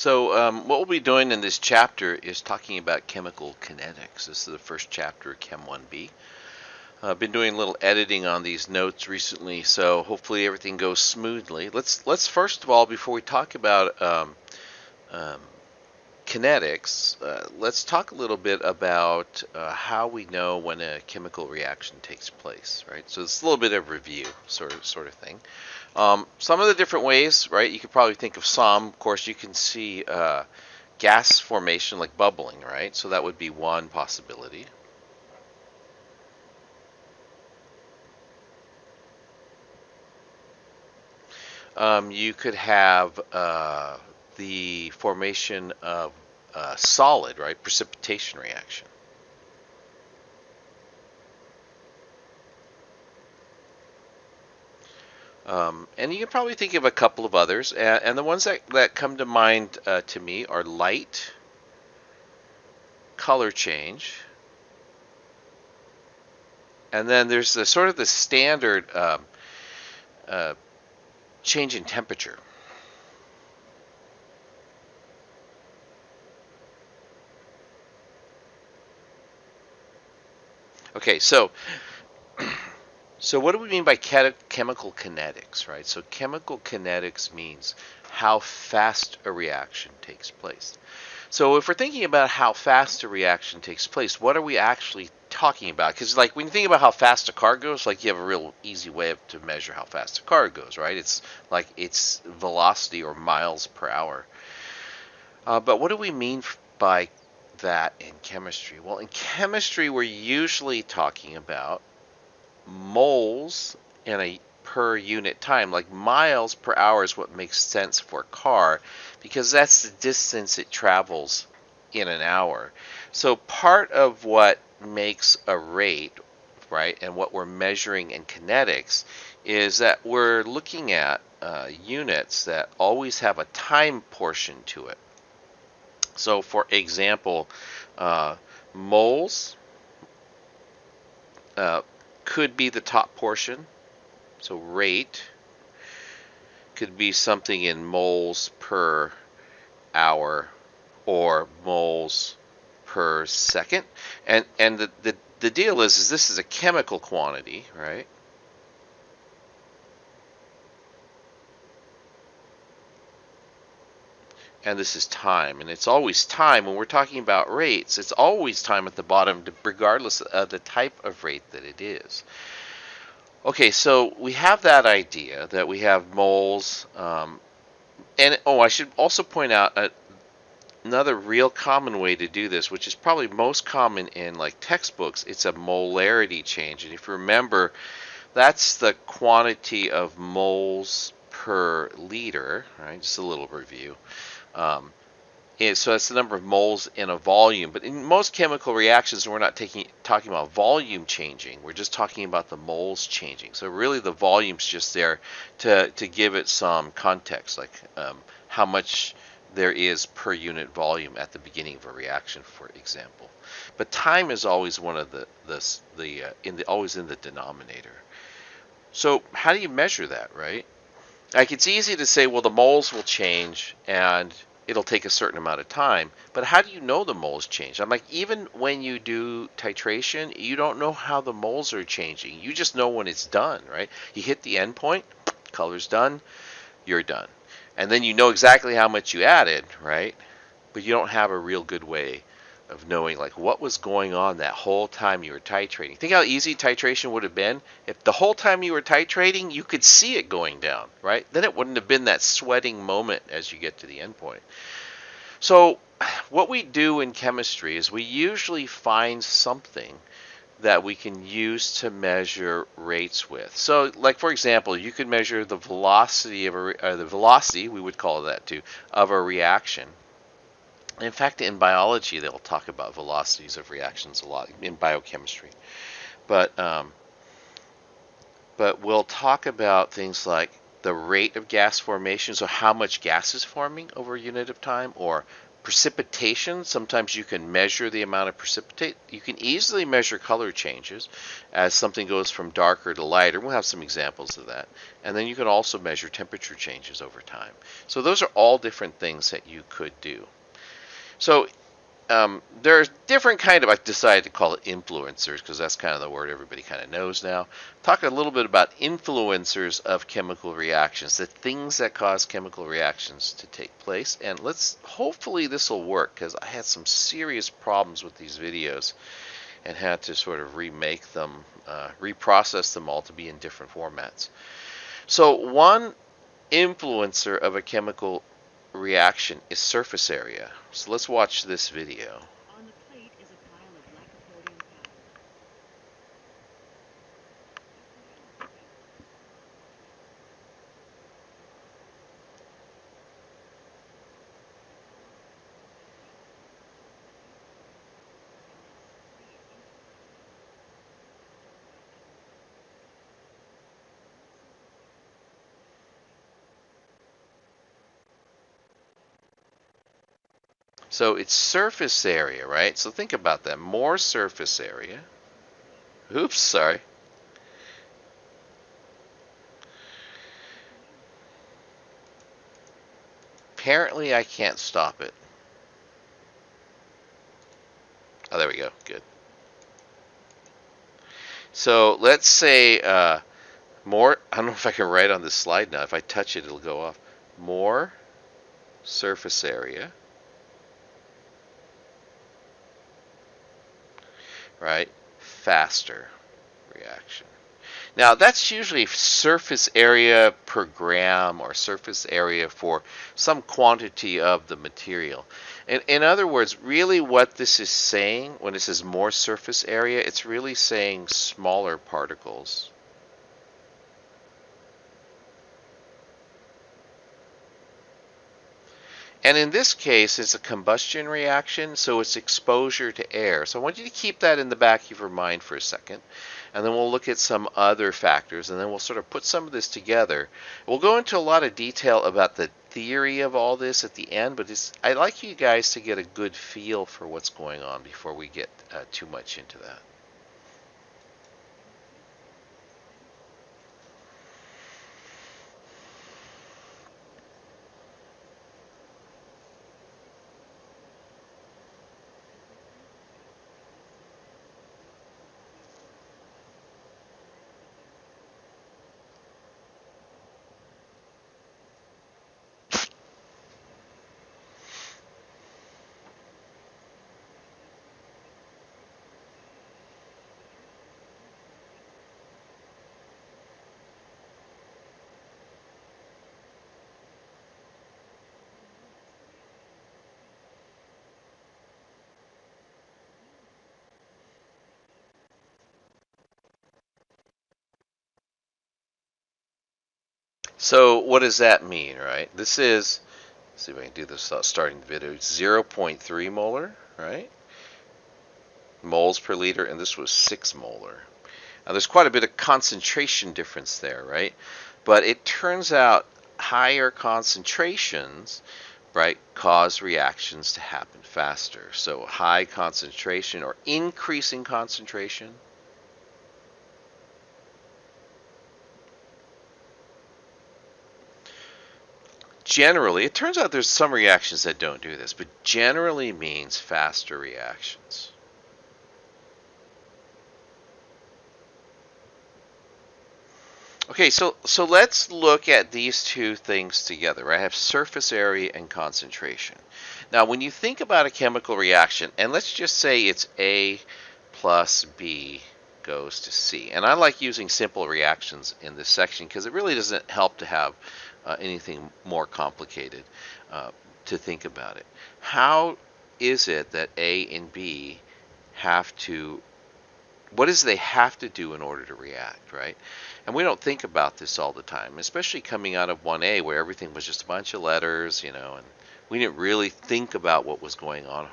What we'll be doing in this chapter is talking about chemical kinetics. This is the first chapter of Chem 1B. I've been doing a little editing on these notes recently, so hopefully everything goes smoothly. Let's first of all, before we talk about um, kinetics, let's talk a little bit about how we know when a chemical reaction takes place, right? So it's a little bit of review, sort of thing. Some of the different ways, right? You could probably think of some. Of course, you can see gas formation like bubbling, right? So that would be one possibility. You could have the formation of solid, right? Precipitation reaction. And you can probably think of a couple of others. And the ones that come to mind to me are light, color change, and then there's the sort of the standard uh, change in temperature. Okay, so what do we mean by chemical kinetics, right? So chemical kinetics means how fast a reaction takes place. So if we're thinking about how fast a reaction takes place, what are we actually talking about? Because like when you think about how fast a car goes, like you have a real easy way to measure how fast a car goes, right? It's like its velocity or miles per hour. But what do we mean by that in chemistry? Well, in chemistry, we're usually talking about moles in a per unit time. Like miles per hour is what makes sense for a car because that's the distance it travels in an hour. So part of what makes a rate, right, and what we're measuring in kinetics is that we're looking at units that always have a time portion to it. So for example, moles uh, could be the top portion. So rate could be something in moles per hour or moles per second. And the deal is this is a chemical quantity, right? And this is time. And it's always time. When we're talking about rates, it's always time at the bottom, regardless of the type of rate that it is. Okay, so we have that idea that we have moles. And I should also point out another real common way to do this, which is probably most common in like textbooks. It's a molarity change. And if you remember, that's the quantity of moles per liter, right? Just a little review. Um, so that's the number of moles in a volume. But in most chemical reactions, we're not talking about volume changing. We're just talking about the moles changing. So really the volume's just there to give it some context, like how much there is per unit volume at the beginning of a reaction, for example. But time is always one of always in the denominator. So how do you measure that, right? Like it's easy to say, well, the moles will change and it'll take a certain amount of time. But how do you know the moles change? I'm like, even when you do titration, you don't know how the moles are changing. You just know when it's done, right? You hit the end point, color's done, you're done. And then you know exactly how much you added, right? But you don't have a real good way of knowing like what was going on that whole time you were titrating. Think how easy titration would have been if the whole time you were titrating you could see it going down, right? Then it wouldn't have been that sweating moment as you get to the end point. So what we do in chemistry is we usually find something that we can use to measure rates with. So like for example, you could measure the velocity of the velocity, we would call that too, of a reaction. In fact, in biology, they'll talk about velocities of reactions a lot in biochemistry. But but we'll talk about things like the rate of gas formation, so how much gas is forming over a unit of time, or precipitation. Sometimes you can measure the amount of precipitate. You can easily measure color changes as something goes from darker to lighter. We'll have some examples of that. And then you can also measure temperature changes over time. So those are all different things that you could do. So there's different kind of, I decided to call it influencers because that's kind of the word everybody kind of knows now. Talk a little bit about influencers of chemical reactions, the things that cause chemical reactions to take place. And hopefully this will work, because I had some serious problems with these videos and had to sort of remake them, reprocess them all to be in different formats. So one influencer of a chemical reaction is surface area. So let's watch this video. On the plate is a pile of lycopodium So it's surface area, right? So think about that. More surface area. Oops, sorry. Apparently I can't stop it. Oh, there we go. Good. So let's say more, I don't know if I can write on this slide now. If I touch it, it'll go off. More surface area. Right? Faster reaction. Now that's usually surface area per gram or surface area for some quantity of the material. In other words, really what this is saying when it says more surface area, it's really saying smaller particles. And in this case, it's a combustion reaction, so it's exposure to air. So I want you to keep that in the back of your mind for a second. And then we'll look at some other factors, and then we'll sort of put some of this together. We'll go into a lot of detail about the theory of all this at the end, but I'd like you guys to get a good feel for what's going on before we get too much into that. So what does that mean, right? This is, let's see if I can do this without starting the video, 0.3 molar, right? Moles per liter, and this was 6 molar. Now there's quite a bit of concentration difference there, right? But it turns out higher concentrations, right, cause reactions to happen faster. So high concentration or increasing concentration. Generally, it turns out there's some reactions that don't do this, but generally means faster reactions. Okay, so let's look at these two things together. I have surface area and concentration. Now, when you think about a chemical reaction, and let's just say it's A plus B goes to C. And I like using simple reactions in this section because it really doesn't help to have anything more complicated to think about it. How is it that A and B have to, what is they have to do in order to react, right? And we don't think about this all the time, especially coming out of 1A where everything was just a bunch of letters, you know, and we didn't really think about what was going on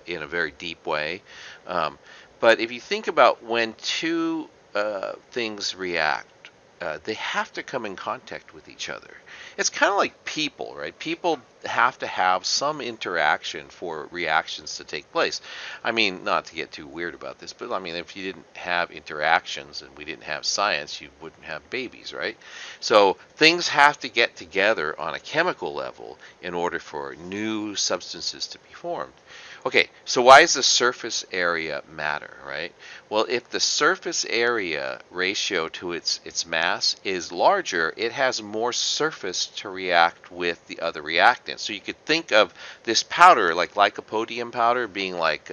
in a very deep way. But if you think about when two things react, they have to come in contact with each other. It's kind of like people, right? People have to have some interaction for reactions to take place. I mean, not to get too weird about this, but I mean, if you didn't have interactions and we didn't have science, you wouldn't have babies, right? So things have to get together on a chemical level in order for new substances to be formed. Okay, so why does the surface area matter, right? Well, if the surface area ratio to its mass is larger, it has more surface to react with the other reactants. So you could think of this powder, like lycopodium powder, being like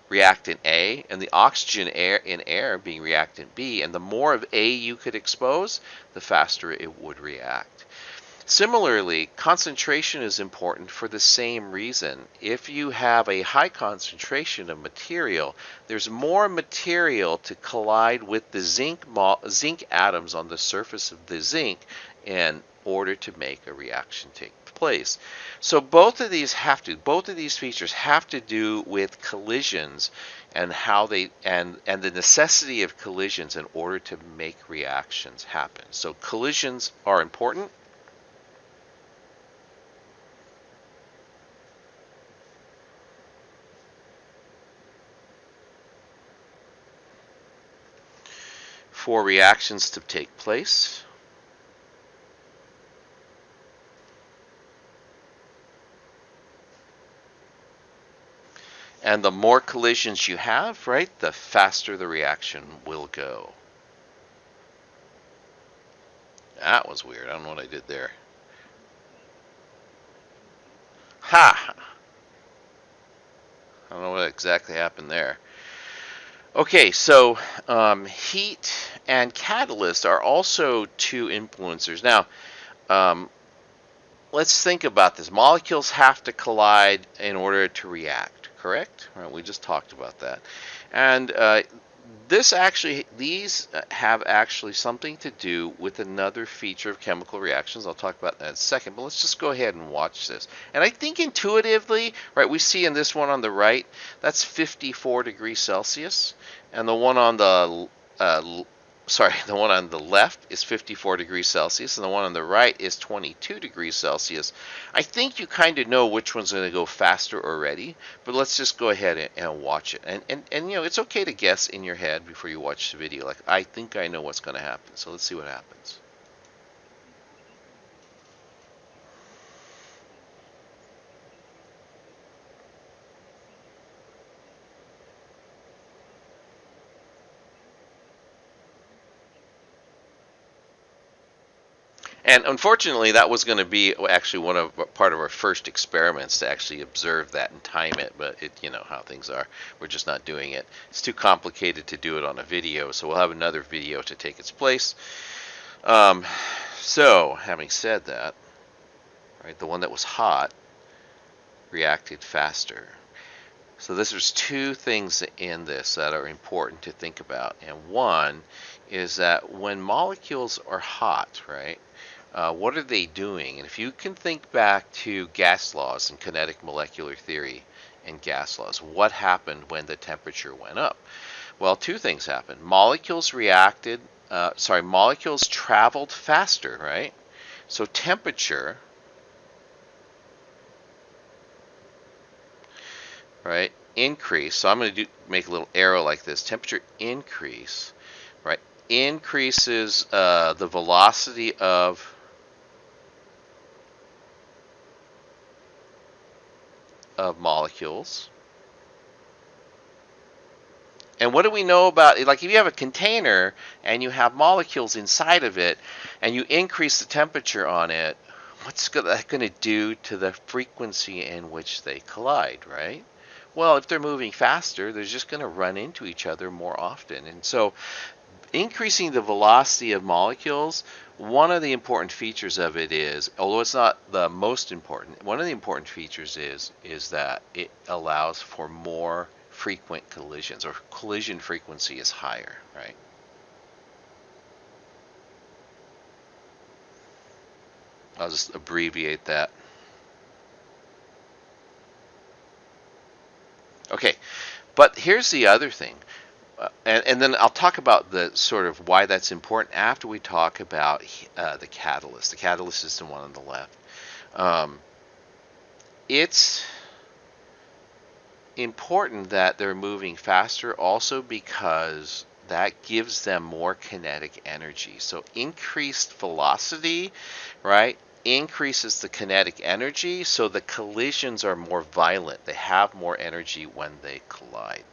reactant A, and the oxygen in air being reactant B. And the more of A you could expose, the faster it would react. Similarly, concentration is important for the same reason. If you have a high concentration of material, there's more material to collide with the zinc atoms on the surface of the zinc in order to make a reaction take place. So both of these features have to do with collisions and how they and the necessity of collisions in order to make reactions happen. So collisions are important. For reactions to take place. And the more collisions you have, right, the faster the reaction will go. That was weird. I don't know what I did there. Ha! I don't know what exactly happened there. Okay, so heat and catalyst are also two influencers. Now, let's think about this. Molecules have to collide in order to react, correct? Right, we just talked about that. And these have actually something to do with another feature of chemical reactions. I'll talk about that in a second, but let's just go ahead and watch this. And I think intuitively, right, we see in this one on the right, that's 54 degrees Celsius, and the one on the the one on the left is 54 degrees Celsius, and the one on the right is 22 degrees Celsius. I think you kind of know which one's going to go faster already, but let's just go ahead and watch it. And you know, it's okay to guess in your head before you watch the video. Like, I think I know what's going to happen, so let's see what happens. And unfortunately, that was going to be actually part of our first experiments to actually observe that and time it. But you know how things are. We're just not doing it. It's too complicated to do it on a video, so we'll have another video to take its place. So, having said that, right, the one that was hot reacted faster. So there's two things in this that are important to think about. And one is that when molecules are hot, right, what are they doing? And if you can think back to gas laws and kinetic molecular theory and gas laws, what happened when the temperature went up? Well, two things happened. Molecules traveled faster, right? So temperature, right, increase. So I'm going to make a little arrow like this. Temperature increase, right, increases the velocity of molecules. And what do we know about, like, if you have a container and you have molecules inside of it and you increase the temperature on it, what's that going to do to the frequency in which they collide, right? Well, if they're moving faster, they're just going to run into each other more often. And so increasing the velocity of molecules, one of the important features of it is, although it's not the most important, one of the important features is that it allows for more frequent collisions, or collision frequency is higher, right? I'll just abbreviate that. Okay, but here's the other thing. And then I'll talk about the sort of why that's important after we talk about the catalyst. The catalyst is the one on the left. Um, it's important that they're moving faster also because that gives them more kinetic energy. So increased velocity, right, increases the kinetic energy, so the collisions are more violent. They have more energy when they collide.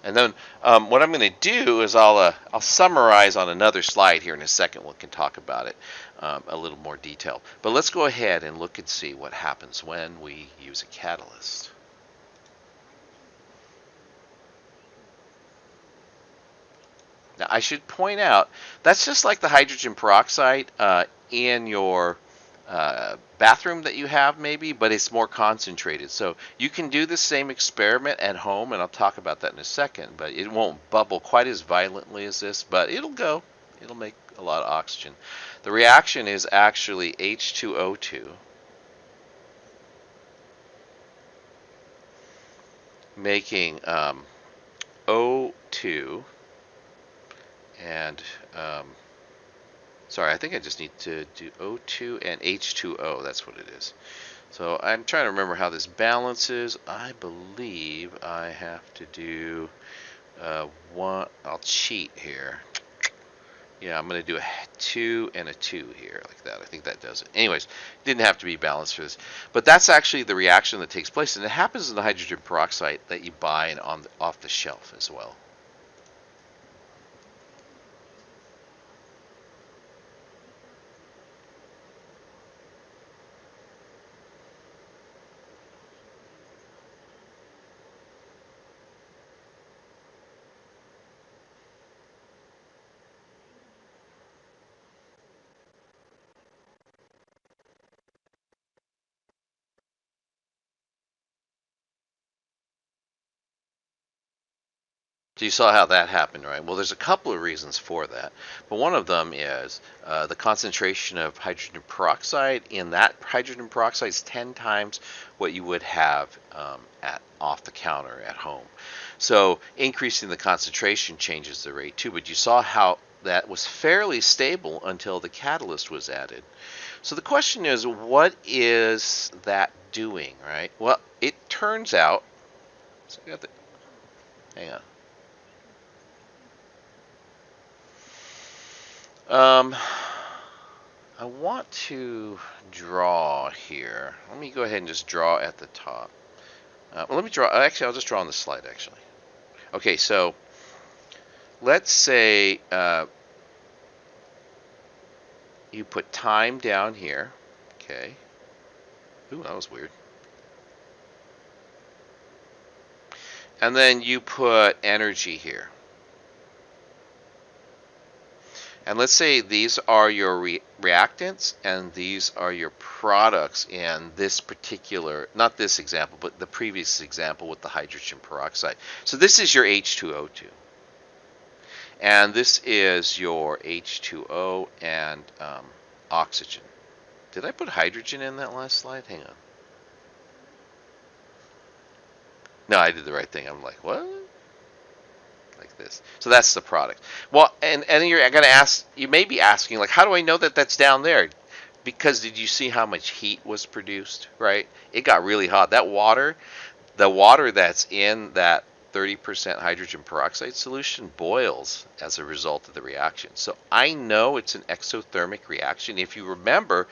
And then what I'm going to do is I'll summarize on another slide here in a second. We can talk about it a little more detailed. But let's go ahead and look and see what happens when we use a catalyst. Now I should point out that's just like the hydrogen peroxide in your bathroom that you have maybe, but it's more concentrated. So you can do the same experiment at home, and I'll talk about that in a second, but it won't bubble quite as violently as this, but it'll go. It'll make a lot of oxygen. The reaction is actually H2O2 making O2 and sorry, I think I just need to do O2 and H2O. That's what it is. So I'm trying to remember how this balances. I believe I have to do one. I'll cheat here. Yeah, I'm going to do a 2 and a 2 here, like that. I think that does it. Anyways, didn't have to be balanced for this. But that's actually the reaction that takes place. And it happens in the hydrogen peroxide that you buy and off the shelf as well. So you saw how that happened, right? Well, there's a couple of reasons for that, but one of them is the concentration of hydrogen peroxide in that hydrogen peroxide is 10 times what you would have at off the counter at home. So increasing the concentration changes the rate too, but you saw how that was fairly stable until the catalyst was added. So the question is, what is that doing, right? Well, it turns out, so hang on. Um, I want to draw here. Let me go ahead and just draw at the top. Well, let me draw. Actually, I'll just draw on the slide, actually. Okay, so let's say you put time down here. Okay. Ooh, that was weird. And then you put energy here. And let's say these are your reactants and these are your products in this particular, not this example, but the previous example with the hydrogen peroxide. So this is your H2O2. And this is your H2O and oxygen. Did I put hydrogen in that last slide? Hang on. No, I did the right thing. I'm like, what? Like this. So that's the product. Well, and you're going to ask, you may be asking, like, how do I know that that's down there? Because did you see how much heat was produced, right? It got really hot. That water, the water that's in that 30% hydrogen peroxide solution boils as a result of the reaction. So I know it's an exothermic reaction. If you remember,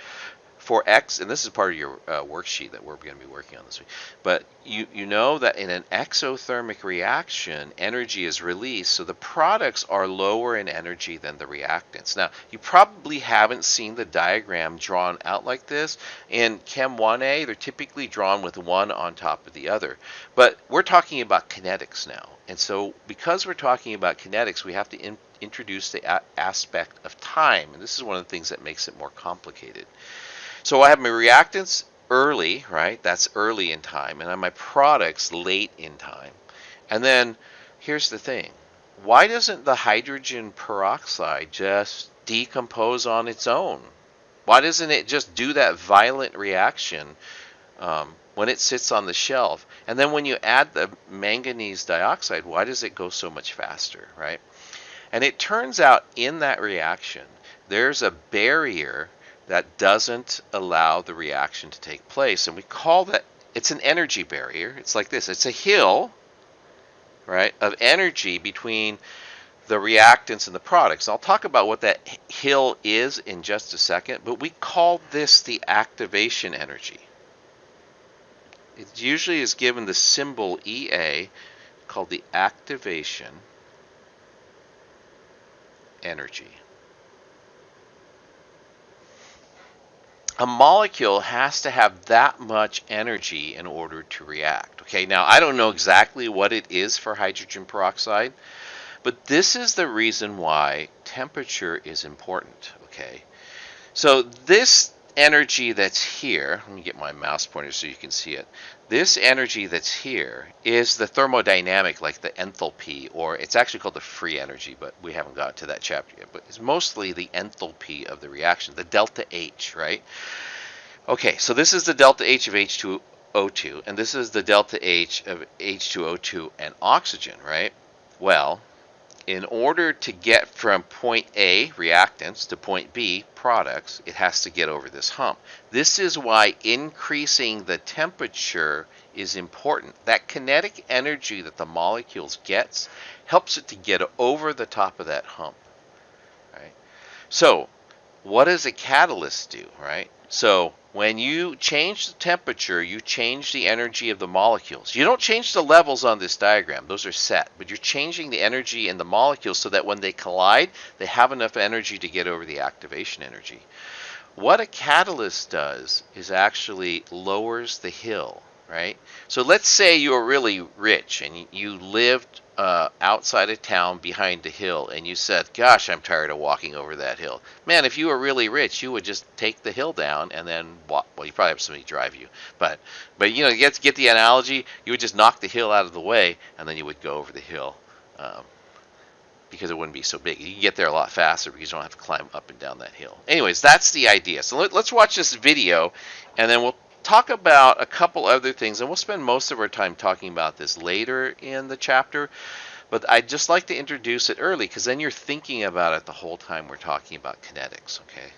for X, and this is part of your worksheet that we're going to be working on this week, but you know that in an exothermic reaction, energy is released, so the products are lower in energy than the reactants. Now, you probably haven't seen the diagram drawn out like this. In Chem 1A, they're typically drawn with one on top of the other. But we're talking about kinetics now. And so because we're talking about kinetics, we have to introduce the aspect of time. And this is one of the things that makes it more complicated. So I have my reactants early, right? That's early in time. And I have my products late in time. And then here's the thing. Why doesn't the hydrogen peroxide just decompose on its own? Why doesn't it just do that violent reaction when it sits on the shelf? And then when you add the manganese dioxide, why does it go so much faster, right? And it turns out in that reaction, there's a barrier that doesn't allow the reaction to take place. And we call that, it's an energy barrier. It's like this. It's a hill, right, of energy between the reactants and the products. And I'll talk about what that hill is in just a second, but we call this the activation energy. It usually is given the symbol EA, called the activation energy. A molecule has to have that much energy in order to react. Okay, now I don't know exactly what it is for hydrogen peroxide, but this is the reason why temperature is important. Okay, so this energy that's here, let me get my mouse pointer so you can see it. This energy that's here is the thermodynamic, like the enthalpy, or it's actually called the free energy, but we haven't got to that chapter yet. But it's mostly the enthalpy of the reaction, the delta H, right? Okay, so this is the delta H of H2O2, and this is the delta H of H2O2 and oxygen, right? Well, in order to get from point A, reactants, to point B, products, it has to get over this hump. This is why increasing the temperature is important. That kinetic energy that the molecules gets helps it to get over the top of that hump, right? So, what does a catalyst do, right? So, when you change the temperature, you change the energy of the molecules. You don't change the levels on this diagram. Those are set. But you're changing the energy in the molecules so that when they collide, they have enough energy to get over the activation energy. What a catalyst does is actually lowers the hill, right? So let's say you're really rich and you lived outside of town behind a hill, and you said, gosh, I'm tired of walking over that hill. Man, if you were really rich, you would just take the hill down and then walk. Well, you probably have somebody drive you, but you know, get the analogy. You would just knock the hill out of the way, and then you would go over the hill because it wouldn't be so big. You can get there a lot faster because you don't have to climb up and down that hill. Anyways, that's the idea. So let's watch this video, and then we'll talk about a couple other things, and we'll spend most of our time talking about this later in the chapter, but I'd just like to introduce it early because then you're thinking about it the whole time we're talking about kinetics, okay?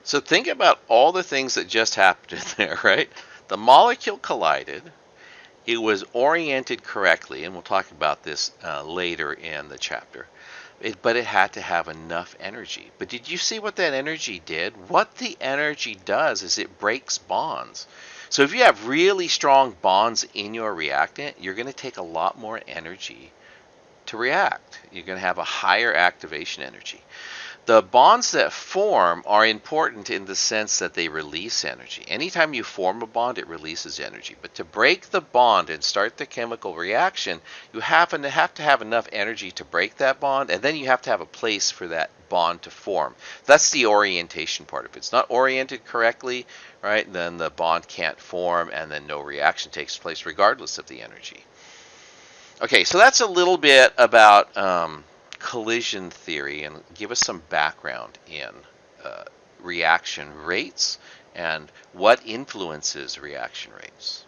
So think about all the things that just happened in there, right? The molecule collided. It was oriented correctly, and we'll talk about this later in the chapter. But it had to have enough energy. But did you see what that energy did? What the energy does is it breaks bonds. So if you have really strong bonds in your reactant, you're going to take a lot more energy to react. You're going to have a higher activation energy. The bonds that form are important in the sense that they release energy. Anytime you form a bond, it releases energy. But to break the bond and start the chemical reaction, you have to have enough energy to break that bond, and then you have to have a place for that bond to form. That's the orientation part. If it's not oriented correctly, right, then the bond can't form, and then no reaction takes place regardless of the energy. Okay, so that's a little bit about collision theory, and give us some background in reaction rates and what influences reaction rates.